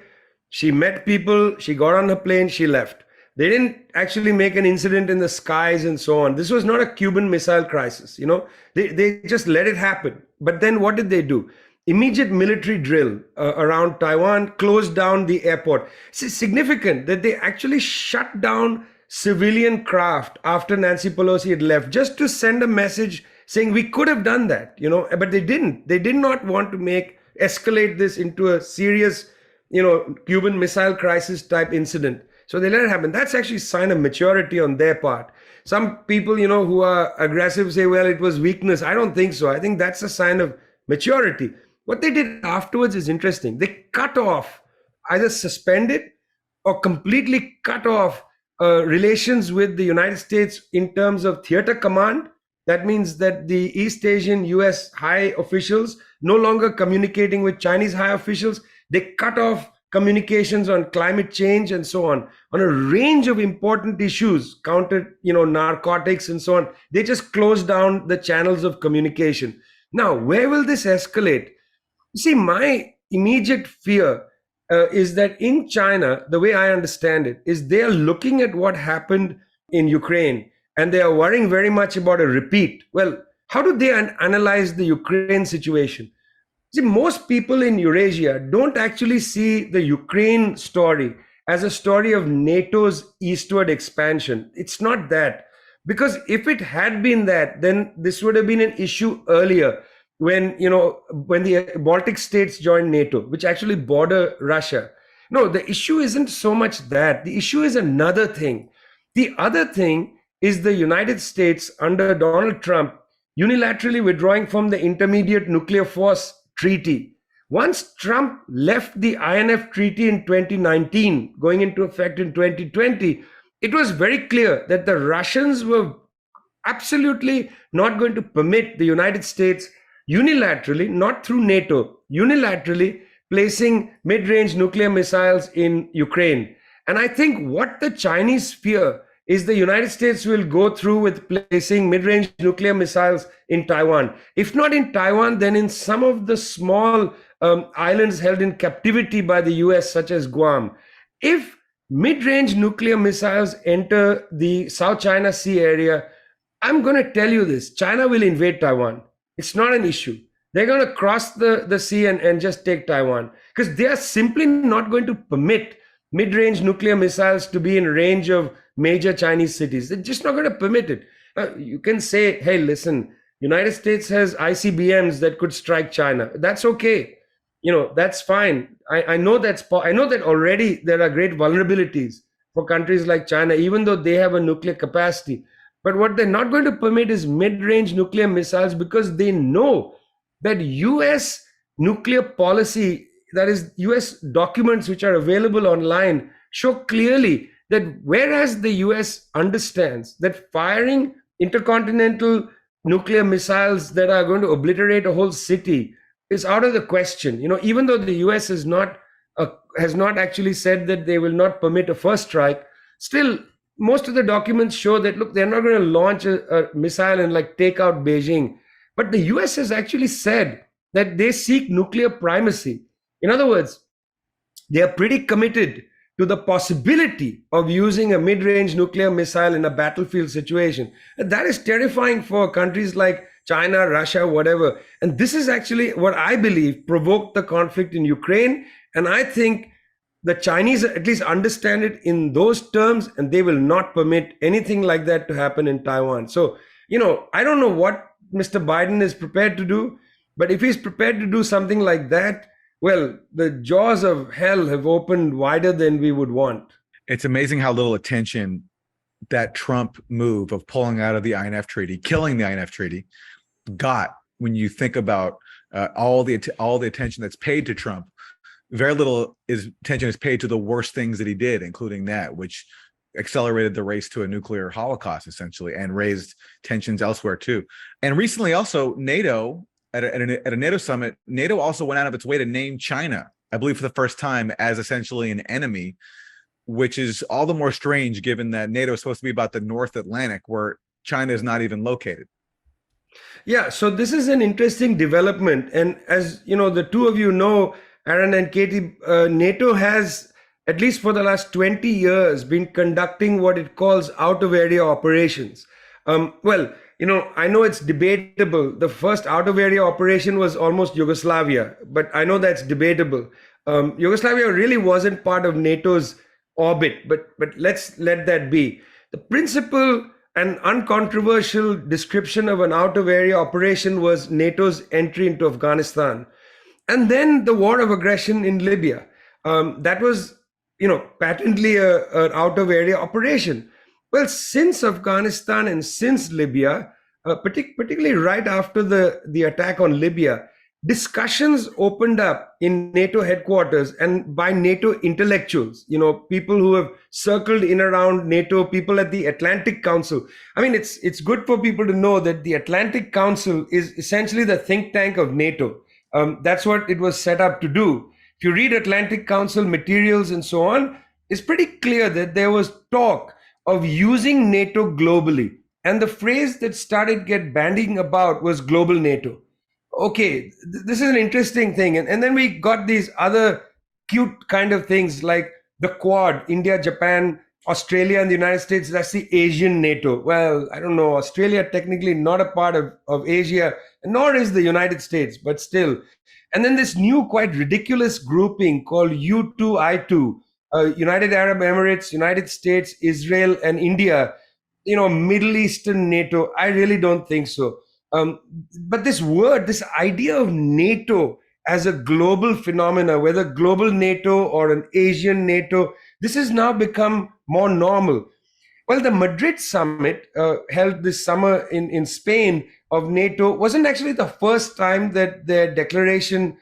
She met people, she got on her plane, she left. They didn't actually make an incident in the skies and so on. This was not a Cuban Missile Crisis, They just let it happen. But then what did they do? Immediate military drill around Taiwan, closed down the airport. It's significant that they actually shut down civilian craft after Nancy Pelosi had left, just to send a message saying we could have done that, but they didn't. They did not want to escalate this into a serious, Cuban Missile Crisis type incident. So they let it happen. That's actually a sign of maturity on their part. Some people, who are aggressive say, well, it was weakness. I don't think so. I think that's a sign of maturity. What they did afterwards is interesting. They cut off, either suspended or completely cut off relations with the United States in terms of theater command. That means that the East Asian US high officials no longer communicating with Chinese high officials. They cut off communications on climate change and so on a range of important issues, counter, narcotics and so on. They just closed down the channels of communication. Now, where will this escalate? You see, my immediate fear is that in China, the way I understand it, is they are looking at what happened in Ukraine and they are worrying very much about a repeat. Well, how do they analyze the Ukraine situation? See, most people in Eurasia don't actually see the Ukraine story as a story of NATO's eastward expansion. It's not that. Because if it had been that, then this would have been an issue earlier when the Baltic states joined NATO, which actually border Russia. No, the issue isn't so much that. The issue is another thing. The other thing is the United States under Donald Trump unilaterally withdrawing from the Intermediate Nuclear Force Treaty. Once Trump left the INF Treaty in 2019, going into effect in 2020, it was very clear that the Russians were absolutely not going to permit the United States unilaterally, not through NATO, unilaterally placing mid-range nuclear missiles in Ukraine. And I think what the Chinese fear is the United States will go through with placing mid-range nuclear missiles in Taiwan. If not in Taiwan, then in some of the small islands held in captivity by the US, such as Guam. If mid-range nuclear missiles enter the South China Sea area, I'm going to tell you this, China will invade Taiwan. It's not an issue. They're going to cross the sea and just take Taiwan because they are simply not going to permit mid-range nuclear missiles to be in range of major Chinese cities. They're just not going to permit it. You can say, hey, listen, United States has ICBMs that could strike China. That's okay. That's fine. I know that already there are great vulnerabilities for countries like China, even though they have a nuclear capacity. But what they're not going to permit is mid-range nuclear missiles because they know that US nuclear policy, that is US documents which are available online, show clearly that whereas the US understands that firing intercontinental nuclear missiles that are going to obliterate a whole city is out of the question. Even though the US has not actually said that they will not permit a first strike, still most of the documents show that, look, they're not going to launch a missile and like take out Beijing. But the US has actually said that they seek nuclear primacy. In other words, they are pretty committed to the possibility of using a mid-range nuclear missile in a battlefield situation. And that is terrifying for countries like China, Russia, whatever. And this is actually what I believe provoked the conflict in Ukraine. And I think the Chinese at least understand it in those terms, and they will not permit anything like that to happen in Taiwan. So, I don't know what Mr. Biden is prepared to do, but if he's prepared to do something like that, well, the jaws of hell have opened wider than we would want. It's amazing how little attention that Trump move of pulling out of the INF Treaty, killing the INF Treaty, got when you think about all the attention that's paid to Trump. Very little attention is paid to the worst things that he did, including that, which accelerated the race to a nuclear holocaust, essentially, and raised tensions elsewhere too. And recently, also, NATO at a NATO summit, NATO also went out of its way to name China, I believe, for the first time, as essentially an enemy, which is all the more strange given that NATO is supposed to be about the North Atlantic, where China is not even located. Yeah, so this is an interesting development, and as the two of you know, Aaron and Katie, NATO has, at least for the last 20 years, been conducting what it calls out-of-area operations. I know it's debatable. The first out-of-area operation was almost Yugoslavia, but I know that's debatable. Yugoslavia really wasn't part of NATO's orbit, but let's let that be. The principal and uncontroversial description of an out-of-area operation was NATO's entry into Afghanistan. And then the war of aggression in Libya. That was, patently an out-of-area operation. Well, since Afghanistan and since Libya, particularly right after the attack on Libya, discussions opened up in NATO headquarters and by NATO intellectuals, people who have circled in around NATO, people at the Atlantic Council. I mean, it's good for people to know that the Atlantic Council is essentially the think tank of NATO. That's what it was set up to do. If you read Atlantic Council materials and so on, it's pretty clear that there was talk of using NATO globally. And the phrase that started bandying about was global NATO. Okay, this is an interesting thing. And then we got these other cute kind of things like the Quad, India, Japan, Australia, and the United States. That's the Asian NATO. Well, I don't know, Australia technically not a part of Asia, nor is the United States, but still. And then this new quite ridiculous grouping called U2I2, United Arab Emirates, United States, Israel, and India, Middle Eastern NATO. I really don't think so. But this idea of NATO as a global phenomena, whether global NATO or an Asian NATO, this has now become more normal. Well, the Madrid summit held this summer in Spain of NATO wasn't actually the first time that their declaration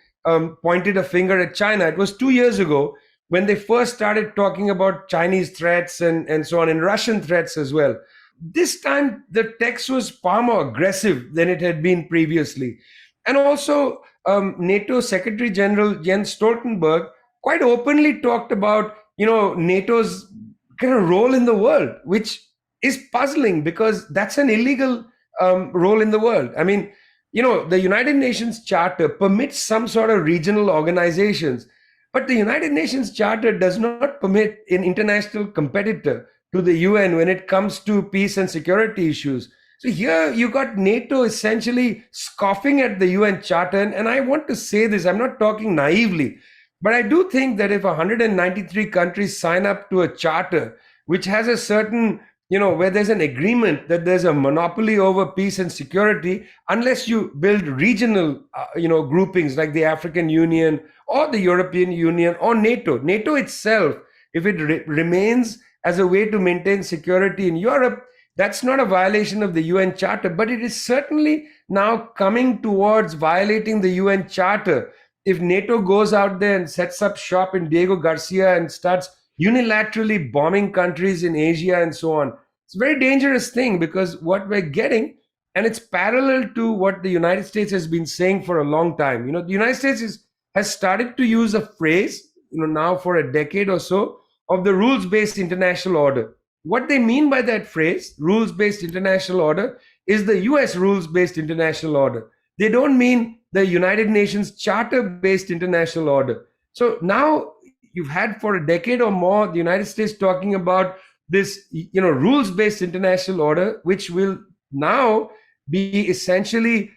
pointed a finger at China. It was 2 years ago when they first started talking about Chinese threats and so on, and Russian threats as well. This time, the text was far more aggressive than it had been previously. And also, NATO Secretary General Jens Stoltenberg quite openly talked about, NATO's kind of role in the world, which is puzzling because that's an illegal role in the world. I mean, the United Nations Charter permits some sort of regional organizations, but the United Nations Charter does not permit an international competitor to the UN when it comes to peace and security issues. So here you got NATO essentially scoffing at the UN Charter. And I want to say this, I'm not talking naively, but I do think that if 193 countries sign up to a charter, which has a certain, where there's an agreement that there's a monopoly over peace and security, unless you build regional, groupings like the African Union or the European Union or NATO. NATO itself, if it remains as a way to maintain security in Europe, that's not a violation of the UN Charter, but it is certainly now coming towards violating the UN Charter. If NATO goes out there and sets up shop in Diego Garcia and starts unilaterally bombing countries in Asia and so on, it's a very dangerous thing because what we're getting, and it's parallel to what the United States has been saying for a long time. The United States has started to use a phrase, now for a decade or so, of the rules-based international order. what they mean by that phrase, rules-based international order, is the US rules-based international order. They don't mean the United Nations charter-based international order. So now you've had for a decade or more the United States talking about this, rules-based international order, which will now be essentially,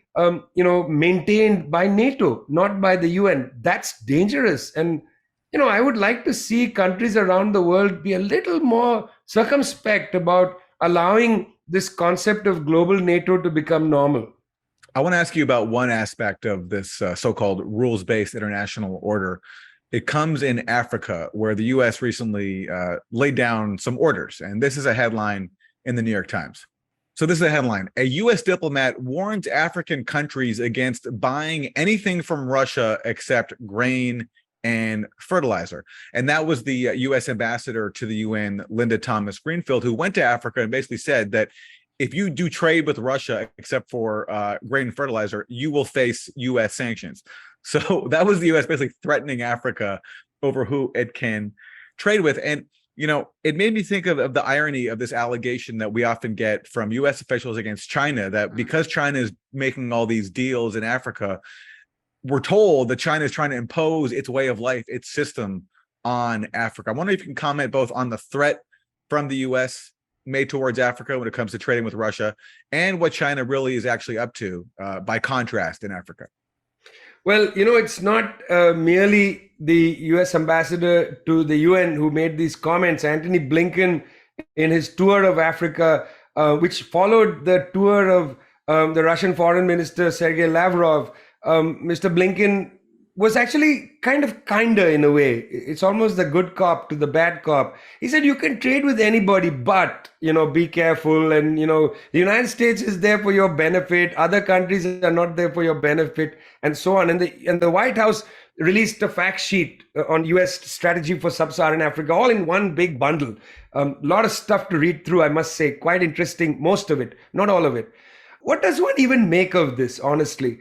maintained by NATO, not by the UN. That's dangerous. And, I would like to see countries around the world be a little more circumspect about allowing this concept of global NATO to become normal. I want to ask you about one aspect of this so-called rules-based international order. It comes in Africa, where the U.S. recently laid down some orders. And this is a headline in the New York Times. So this is a headline. A U.S. diplomat warns African countries against buying anything from Russia except grain and fertilizer. And that was the U.S. ambassador to the UN, Linda Thomas Greenfield, who went to Africa and basically said that if you do trade with Russia, except for grain and fertilizer, you will face U.S. sanctions. So that was the U.S. basically threatening Africa over who it can trade with. And, it made me think of the irony of this allegation that we often get from U.S. officials against China, that because China is making all these deals in Africa, we're told that China is trying to impose its way of life, its system on Africa. I wonder if you can comment both on the threat from the U.S. made towards Africa when it comes to trading with Russia, and what China really is actually up to by contrast in Africa. Well, it's not merely the U.S. ambassador to the UN who made these comments. Antony Blinken, in his tour of Africa, which followed the tour of the Russian Foreign Minister Sergei Lavrov, Mr. Blinken was actually kinder in a way. It's almost the good cop to the bad cop. He said, you can trade with anybody, but, be careful. And, the United States is there for your benefit. Other countries are not there for your benefit, and so on. And the White House released a fact sheet on U.S. strategy for sub-Saharan Africa, all in one big bundle. A lot of stuff to read through, I must say. Quite interesting, most of it, not all of it. What does one even make of this, honestly?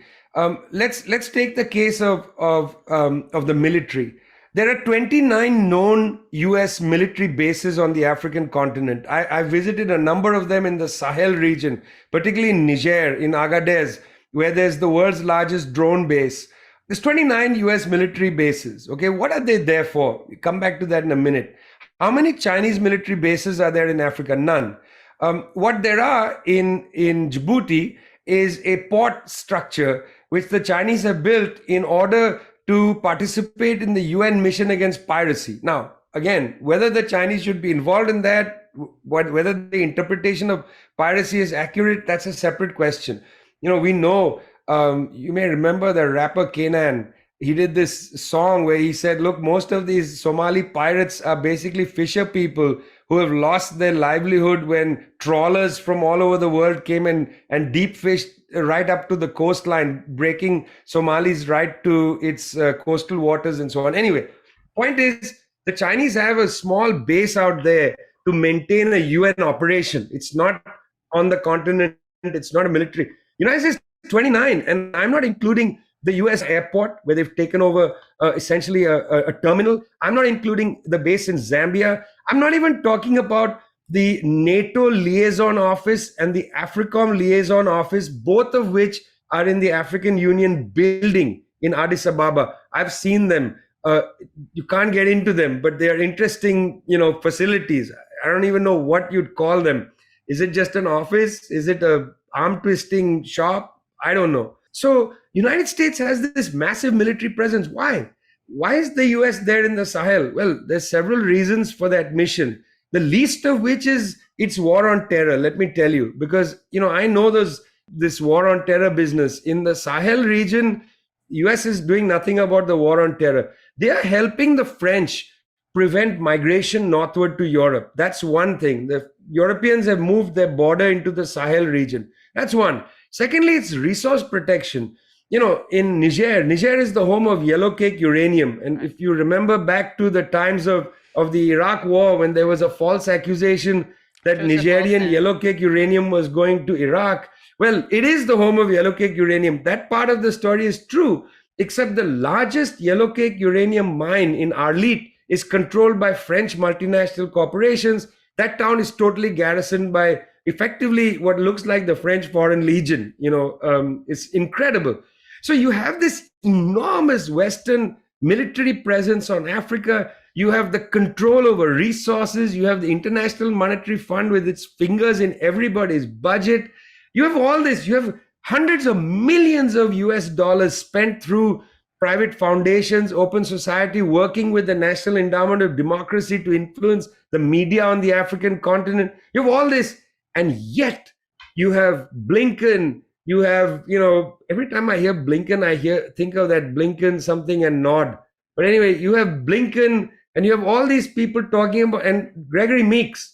Let's take the case of the military. There are 29 known U.S. military bases on the African continent. I visited a number of them in the Sahel region, particularly in Niger, in Agadez, where there's the world's largest drone base. There's 29 U.S. military bases. Okay, what are they there for? We'll come back to that in a minute. How many Chinese military bases are there in Africa? None. What there are in Djibouti is a port structure which the Chinese have built in order to participate in the UN mission against piracy. Now, again, whether the Chinese should be involved in that, whether the interpretation of piracy is accurate, that's a separate question. We know, you may remember the rapper Kanan. He did this song where he said, look, most of these Somali pirates are basically fisher people who have lost their livelihood when trawlers from all over the world came and deep fished right up to the coastline, breaking Somali's right to its coastal waters and so on. Anyway, point is, the Chinese have a small base out there to maintain a UN operation. It's not on the continent. It's not a military. United States 29, and I'm not including the US airport where they've taken over essentially a terminal. I'm not including the base in Zambia. I'm not even talking about the NATO liaison office and the AFRICOM liaison office, both of which are in the African Union building in Addis Ababa. I've seen them. You can't get into them, but they are interesting, facilities. I don't even know what you'd call them. Is it just an office? Is it a arm twisting shop? I don't know. So United States has this massive military presence. Why? Why is the US there in the Sahel? Well, there's several reasons for that mission. The least of which is its war on terror. Let me tell you, because, I know this war on terror business in the Sahel region. US is doing nothing about the war on terror. They are helping the French prevent migration northward to Europe. That's one thing. The Europeans have moved their border into the Sahel region. That's one. Secondly, it's resource protection. In Niger is the home of yellow cake uranium. And if you remember back to the times of the Iraq war, when there was a false accusation that Nigerian yellow cake uranium was going to Iraq, well, it is the home of yellow cake uranium. That part of the story is true, except the largest yellow cake uranium mine in Arlit is controlled by French multinational corporations, That town is totally garrisoned by effectively what looks like the French Foreign Legion. It's incredible. So you have this enormous Western military presence on Africa. You have the control over resources. You have the International Monetary Fund with its fingers in everybody's budget. You have all this. You have hundreds of millions of US dollars spent through private foundations, open society, working with the National Endowment of Democracy to influence the media on the African continent. You have all this, and yet you have Blinken. You have, every time I hear Blinken, think of that Blinken something and nod. But anyway, you have Blinken, and you have all these people talking about, and Gregory Meeks,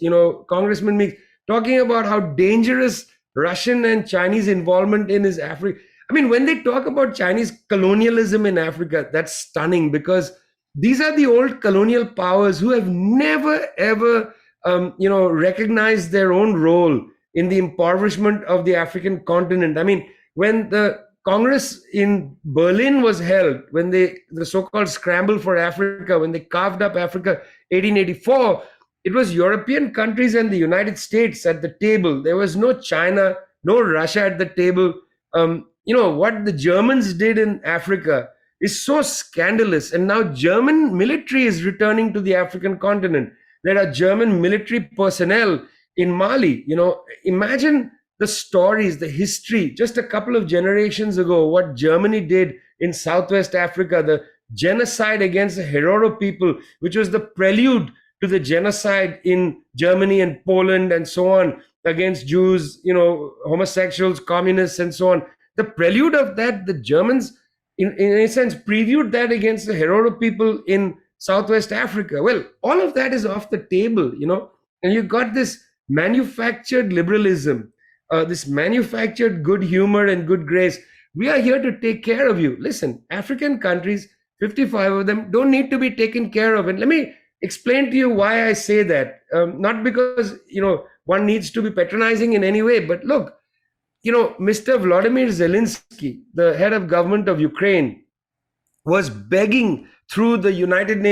Congressman Meeks, talking about how dangerous Russian and Chinese involvement in is Africa. I mean, when they talk about Chinese colonialism in Africa, that's stunning, because these are the old colonial powers who have never, ever, recognized their own role in the impoverishment of the African continent. I mean, when the Congress in Berlin was held, when the so-called Scramble for Africa, when they carved up Africa 1884, it was European countries and the United States at the table. There was no China, no Russia at the table. What the Germans did in Africa is so scandalous. And now German military is returning to the African continent. There are German military personnel in Mali. Imagine the stories, the history, just a couple of generations ago, what Germany did in Southwest Africa, the genocide against the Herero people, which was the prelude to the genocide in Germany and Poland and so on, against Jews, homosexuals, communists, and so on. The prelude of that, the Germans, in a sense, previewed that against the Herero people in Southwest Africa. Well, all of that is off the table, and you got this manufactured liberalism, this manufactured good humor and good grace. We are here to take care of you. Listen, African countries, 55 of them, don't need to be taken care of. And let me explain to you why I say that. Not because, one needs to be patronizing in any way, but look, Mr. Vladimir Zelensky, the head of government of Ukraine, was begging through the United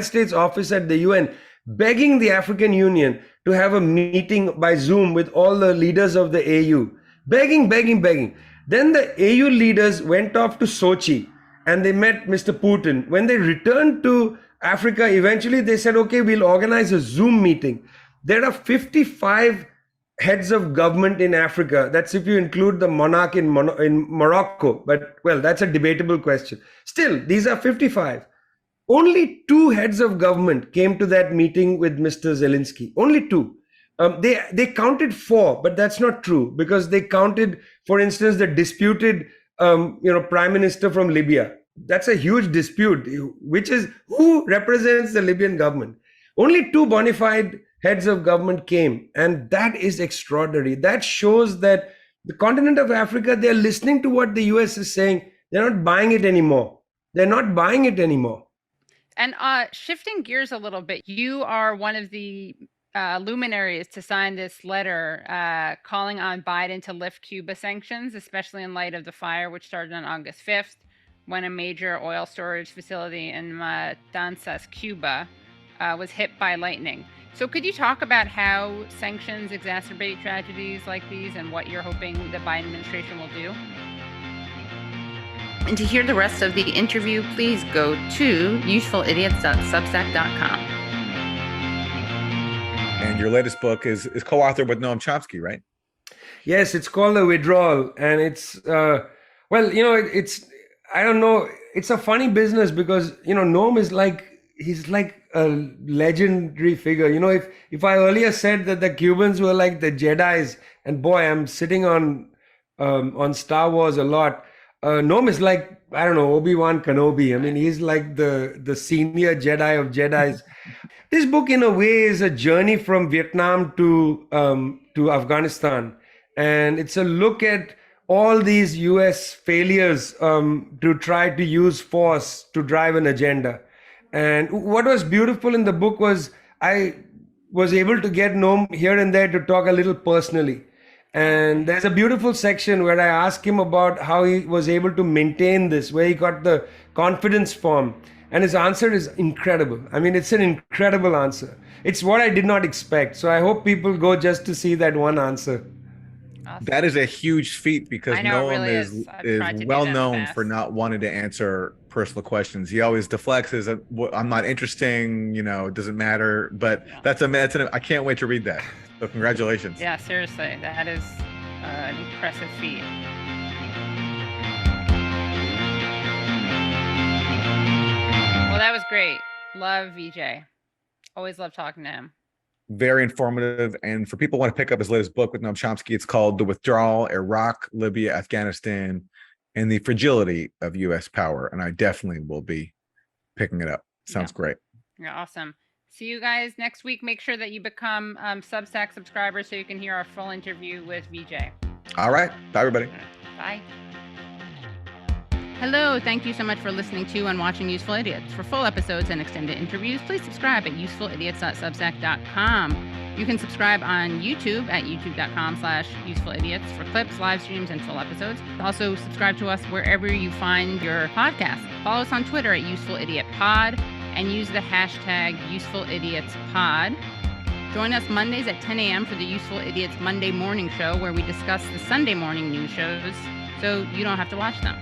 States office at the UN, begging the African Union to have a meeting by Zoom with all the leaders of the AU. Begging. Then the AU leaders went off to Sochi and they met Mr. Putin. When they returned to Africa, eventually they said, okay, we'll organize a Zoom meeting. There are 55 heads of government in Africa. That's if you include the monarch in Morocco. But, well, that's a debatable question. Still, these are 55. Only 2 heads of government came to that meeting with Mr. Zelensky. Only 2. They counted 4, but that's not true, because they counted, for instance, the disputed, prime minister from Libya. That's a huge dispute, which is who represents the Libyan government. Only 2 bona fide heads of government came, and that is extraordinary. That shows that the continent of Africa, they're listening to what the US is saying. They're not buying it anymore. And shifting gears a little bit, you are one of the luminaries to sign this letter calling on Biden to lift Cuba sanctions, especially in light of the fire which started on August 5th, when a major oil storage facility in Matanzas, Cuba, was hit by lightning. So could you talk about how sanctions exacerbate tragedies like these and what you're hoping the Biden administration will do? And to hear the rest of the interview, please go to usefulidiots.substack.com. And your latest book is co-authored with Noam Chomsky, right? Yes, it's called The Withdrawal. And it's, it's, I don't know, it's a funny business because, Noam is he's like a legendary figure. If I earlier said that the Cubans were like the Jedis, and boy, I'm sitting on Star Wars a lot. Noam is like, I don't know, Obi-Wan Kenobi. I mean, he's like the senior Jedi of Jedis. This book, in a way, is a journey from Vietnam to Afghanistan. And it's a look at all these US failures to try to use force to drive an agenda. And what was beautiful in the book was I was able to get Noam here and there to talk a little personally. And there's a beautiful section where I ask him about how he was able to maintain this, where he got the confidence from. And his answer is incredible. I mean, it's an incredible answer. It's what I did not expect. So I hope people go just to see that one answer. Awesome. That is a huge feat because Noam really is to well do that known fast. for not wanting to answer personal questions. He always deflects as I'm not interesting, you know, it doesn't matter. But I can't wait to read that. So congratulations. Yeah, seriously, that is an impressive feat. Well, that was great. Love Vijay. Always love talking to him. Very informative. And for people who want to pick up his latest book with Noam Chomsky, it's called The Withdrawal, Iraq, Libya, Afghanistan, and the Fragility of U.S. Power. And I definitely will be picking it up. Sounds great. Yeah, awesome. See you guys next week. Make sure that you become Substack subscribers so you can hear our full interview with Vijay. All right. Bye, everybody. Bye. Hello, thank you so much for listening to and watching Useful Idiots. For full episodes and extended interviews, please subscribe at usefulidiots.substack.com. You can subscribe on YouTube at youtube.com/usefulidiots for clips, live streams, and full episodes. Also, subscribe to us wherever you find your podcast. Follow us on Twitter at UsefulIdiotPod and use the hashtag UsefulIdiotsPod. Join us Mondays at 10 a.m. for the Useful Idiots Monday Morning Show, where we discuss the Sunday morning news shows so you don't have to watch them.